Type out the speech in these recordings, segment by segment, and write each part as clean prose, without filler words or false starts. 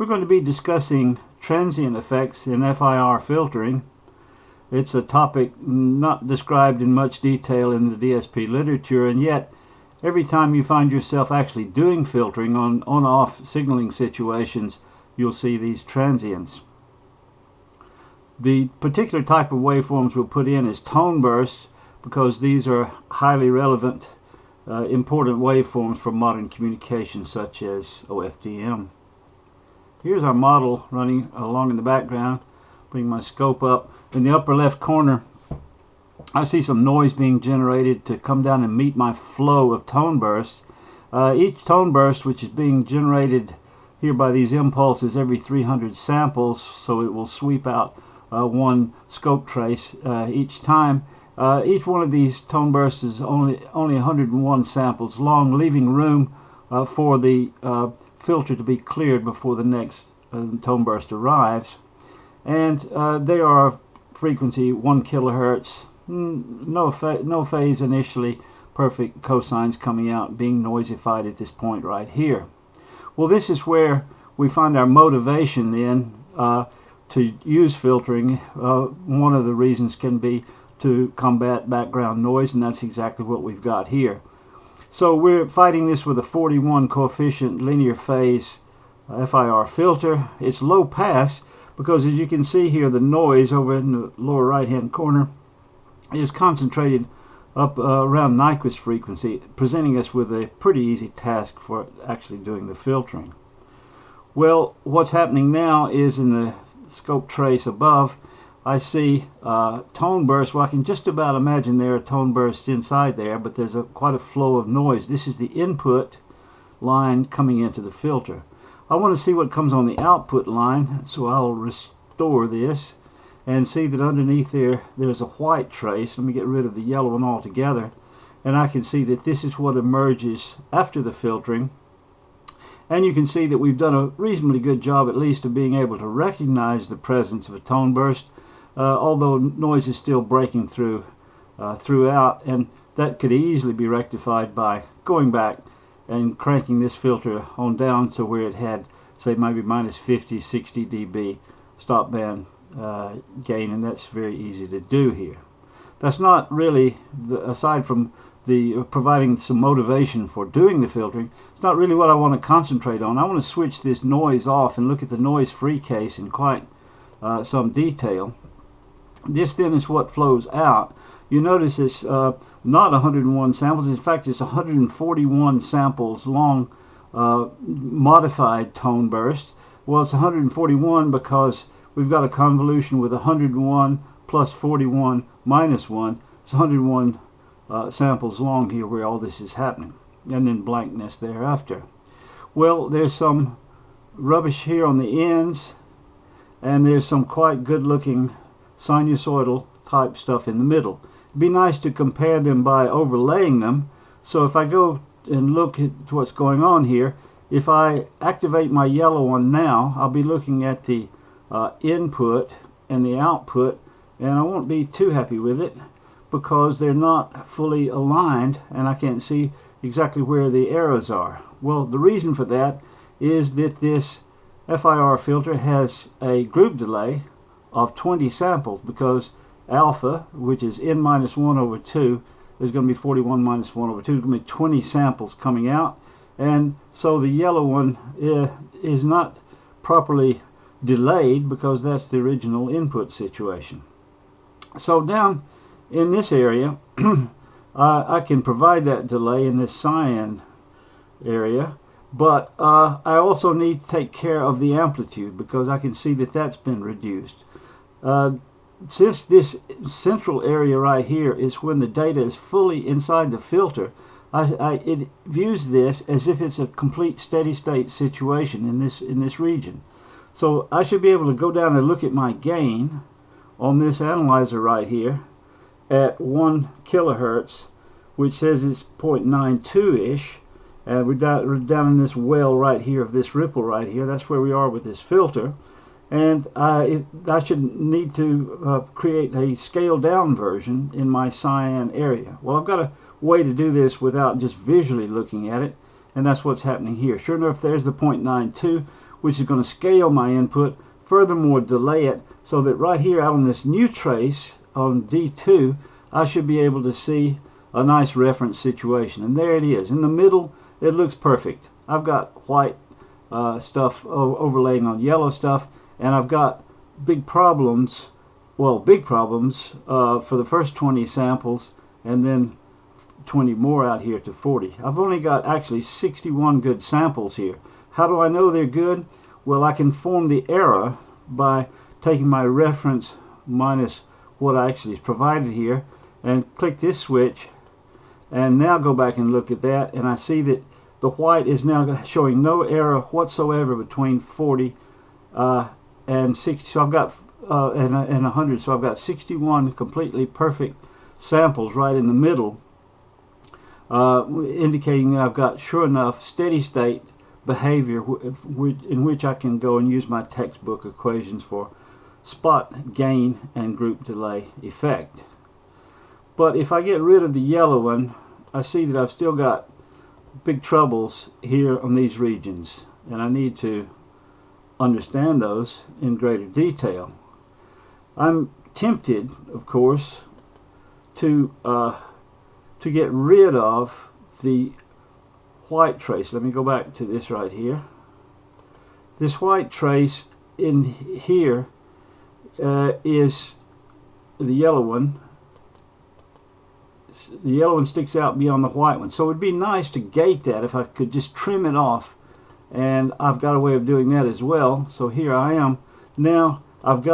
We're going to be discussing transient effects in FIR filtering. It's a topic not described in much detail in the DSP literature, and yet every time you find yourself actually doing filtering on on-off signaling situations, you'll see these transients. The particular type of waveforms we'll put in is tonebursts, because these are highly relevant, important waveforms for modern communication such as OFDM. Here's our model running along in the background. Bring my scope up. In the upper left corner, I see some noise being generated to come down and meet my flow of tone bursts. Each tone burst, which is being generated here by these impulses every 300 samples, so it will sweep out one scope trace each time. Each one of these tone bursts is only 101 samples long, leaving room for the filter to be cleared before the next tone burst arrives. And they are frequency 1 kilohertz, no phase initially, perfect cosines coming out, being noisified at this point right here. Well, this is where we find our motivation then to use filtering. One of the reasons can be to combat background noise, and that's exactly what we've got here. So we're fighting this with a 41 coefficient linear phase FIR filter. It's low pass because, as you can see here, the noise over in the lower right hand corner is concentrated up around Nyquist frequency, presenting us with a pretty easy task for actually doing the filtering. Well, what's happening now is in the scope trace above, I see tone bursts. Well, I can just about imagine there are tone bursts inside there, but there's quite a flow of noise. This is the input line coming into the filter. I want to see what comes on the output line, so I'll restore this and see that underneath there's a white trace. Let me get rid of the yellow one altogether, and I can see that this is what emerges after the filtering. And you can see that we've done a reasonably good job, at least, of being able to recognize the presence of a tone burst, although noise is still breaking through throughout, and that could easily be rectified by going back and cranking this filter on down to where it had, say, maybe minus 50, 60 dB stop band gain, and that's very easy to do here. That's not really, aside from the providing some motivation for doing the filtering, it's not really what I want to concentrate on. I want to switch this noise off and look at the noise-free case in quite some detail. This then is what flows out. You notice it's not 101 samples. In fact, it's 141 samples long modified tone burst. Well, it's 141 because we've got a convolution with 101 plus 41 minus 1. It's 101 samples long here where all this is happening, and then blankness thereafter. Well, there's some rubbish here on the ends, and there's some quite good looking sinusoidal type stuff in the middle. It'd be nice to compare them by overlaying them. So if I go and look at what's going on here, if I activate my yellow one now, I'll be looking at the input and the output, and I won't be too happy with it because they're not fully aligned and I can't see exactly where the arrows are. Well, the reason for that is that this FIR filter has a group delay of 20 samples, because alpha, which is n minus 1 over 2, is going to be 41 minus 1 over 2. It's going to be 20 samples coming out, and so the yellow one is not properly delayed because that's the original input situation. So down in this area, I can provide that delay in this cyan area, but I also need to take care of the amplitude because I can see that that's been reduced. Since this central area right here is when the data is fully inside the filter, it views this as if it's a complete steady state situation in this region. So I should be able to go down and look at my gain on this analyzer right here at 1 kilohertz, which says it's 0.92-ish, and we're down in this well right here of this ripple right here. That's where we are with this filter. And I should need to create a scaled down version in my cyan area. Well, I've got a way to do this without just visually looking at it, and that's what's happening here. Sure enough, there's the 0.92. which is going to scale my input, furthermore delay it, so that right here out on this new trace on D2 I should be able to see a nice reference situation. And there it is. In the middle it looks perfect. I've got white stuff overlaying on yellow stuff, and I've got big problems for the first 20 samples, and then 20 more out here to 40. I've only got actually 61 good samples here. How do I know they're good? Well, I can form the error by taking my reference minus what actually is provided here, and click this switch, and now go back and look at that, and I see that the white is now showing no error whatsoever between 40 and 60. So I've got and 100. So I've got 61 completely perfect samples right in the middle, indicating that I've got, sure enough, steady state behavior in which I can go and use my textbook equations for spot gain and group delay effect. But if I get rid of the yellow one, I see that I've still got big troubles here on these regions, and I need to understand those in greater detail. I'm tempted, of course, to get rid of the white trace. Let me go back to this right here. This white trace in here is the yellow one. The yellow one sticks out beyond the white one. So it would be nice to gate that if I could just trim it off, and I've got a way of doing that as well. So here I am. Now I've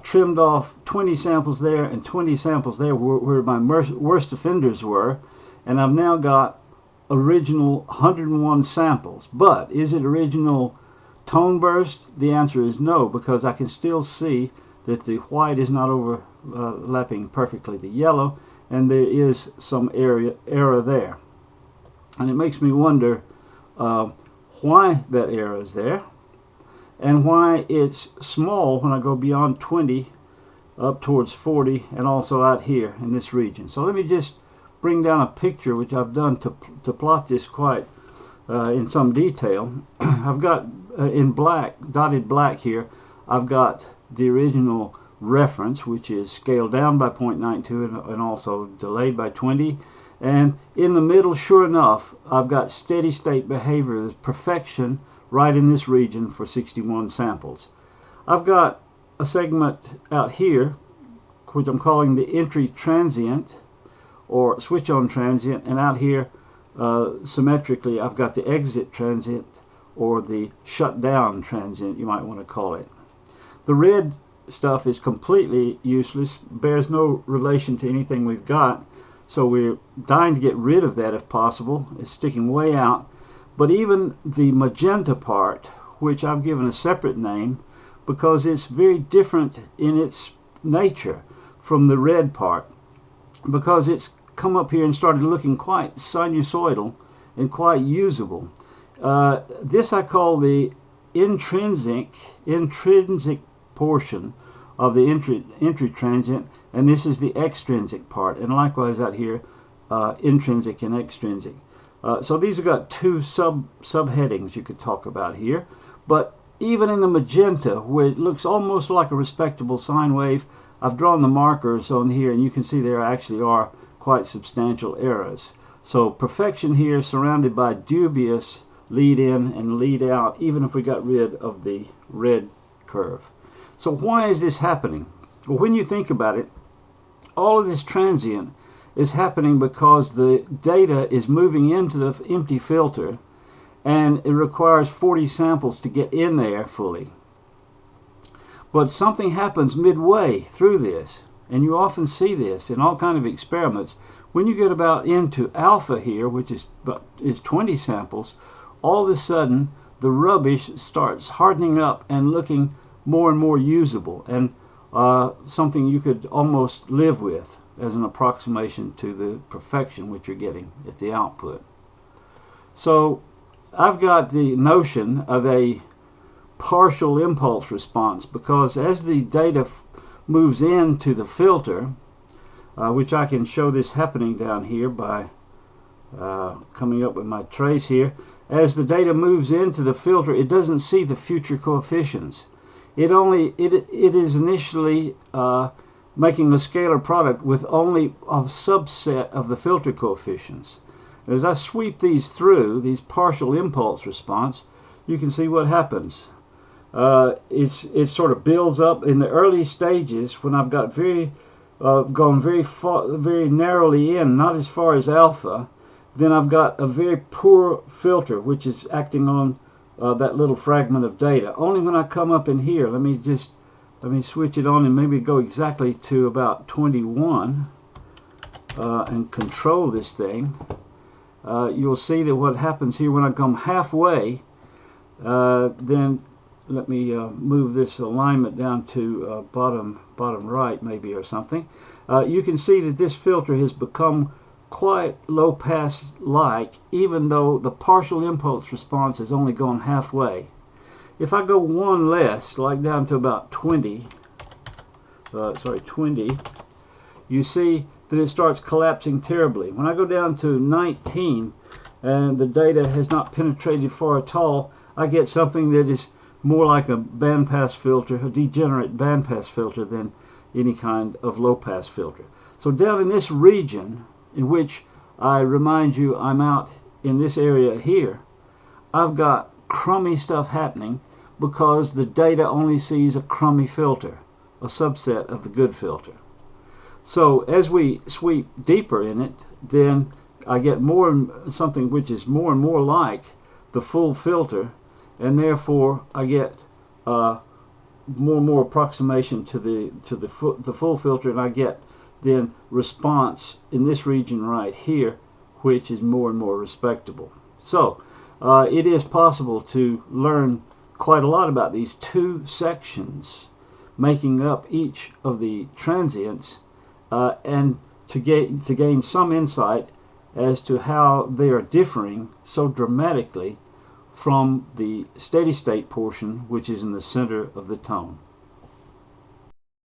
trimmed off 20 samples there and 20 samples there where my worst offenders were, and I've now got original 101 samples. But is it original tone burst? The answer is no, because I can still see that the white is not overlapping perfectly the yellow, and there is some error there. And it makes me wonder why that error is there, and why it's small when I go beyond 20 up towards 40, and also out here in this region. So let me just bring down a picture, which I've done to plot this quite in some detail. I've got in black, dotted black here, I've got the original reference, which is scaled down by 0.92 and also delayed by 20. And in the middle, sure enough, I've got steady state behavior, the perfection, right in this region for 61 samples. I've got a segment out here, which I'm calling the entry transient or switch on transient, and out here symmetrically I've got the exit transient, or the shut down transient, you might want to call it. The red stuff is completely useless, bears no relation to anything we've got, so we're dying to get rid of that if possible. It's sticking way out. But even the magenta part, which I've given a separate name because it's very different in its nature from the red part, because it's come up here and started looking quite sinusoidal and quite usable. This I call the intrinsic portion of the entry transient, and this is the extrinsic part, and likewise out here intrinsic and extrinsic. So these have got two subheadings you could talk about here. But even in the magenta, where it looks almost like a respectable sine wave, I've drawn the markers on here, and you can see there actually are quite substantial errors. So perfection here surrounded by dubious lead in and lead out, even if we got rid of the red curve. So why is this happening? Well, when you think about it, all of this transient is happening because the data is moving into the empty filter, and it requires 40 samples to get in there fully. But something happens midway through this, and you often see this in all kinds of experiments. When you get about into alpha here, which is 20 samples, all of a sudden the rubbish starts hardening up and looking more and more usable, and something you could almost live with as an approximation to the perfection which you're getting at the output. So I've got the notion of a partial impulse response, because as the data moves into the filter, which I can show this happening down here by coming up with my trace here, as the data moves into the filter, it doesn't see the future coefficients. It is initially making a scalar product with only a subset of the filter coefficients. As I sweep these through, these partial impulse response, you can see what happens. It sort of builds up in the early stages when I've got gone very far, very narrowly in, not as far as alpha. Then I've got a very poor filter which is acting on that little fragment of data. Only when I come up in here, let me switch it on and maybe go exactly to about 21 and control this thing. You'll see that what happens here when I come halfway, then let me move this alignment down to bottom right maybe or something. You can see that this filter has become quite low pass like, even though the partial impulse response has only gone halfway. If I go one less, like down to about 20, you see that it starts collapsing terribly. When I go down to 19 and the data has not penetrated far at all, I get something that is more like a bandpass filter, a degenerate bandpass filter, than any kind of low-pass filter. So down in this region, in which I remind you I'm out in this area here, I've got crummy stuff happening because the data only sees a crummy filter, a subset of the good filter. So as we sweep deeper in it, then I get something which is more and more like the full filter, and therefore I get more and more approximation to the full filter, and I get then response in this region right here, which is more and more respectable. So it is possible to learn quite a lot about these two sections making up each of the transients, and to gain some insight as to how they are differing so dramatically from the steady state portion, which is in the center of the tone.